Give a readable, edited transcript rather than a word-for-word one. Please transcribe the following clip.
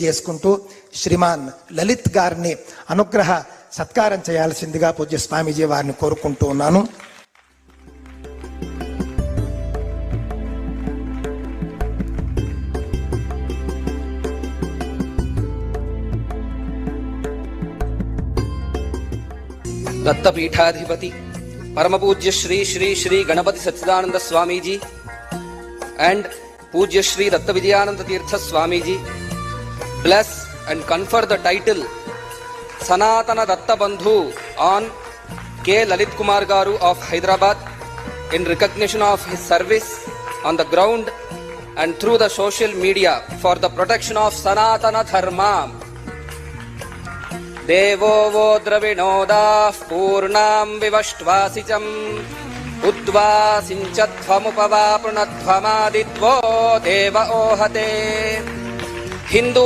చేసుకుంటూ శ్రీమాన్ లలిత్ గారిని అనుగ్రహ సత్కారం చేయాల్సిందిగా పూజ్య స్వామీజీ వారిని కోరుకుంటూ ఉన్నాను. दत्तपीठाधिपति परम पूज्य श्री श्री श्री गणपति सच्चिदानंद स्वामी जी and पूज्य श्री दत्त विजयानंद तीर्थ Swami ji bless and confer the title Sanatana Datta Bandhu on K. Lalit Kumar Garu of Hyderabad in recognition of his service on the ground and through the social media for the protection of Sanatana Dharma. देवो वो द्रविणोदाः पूर्णां विवष्ट्वासिचम् उद्वासिञ्चत्वमुपवापृणध्वमादित्वो देव ओहते हिन्दू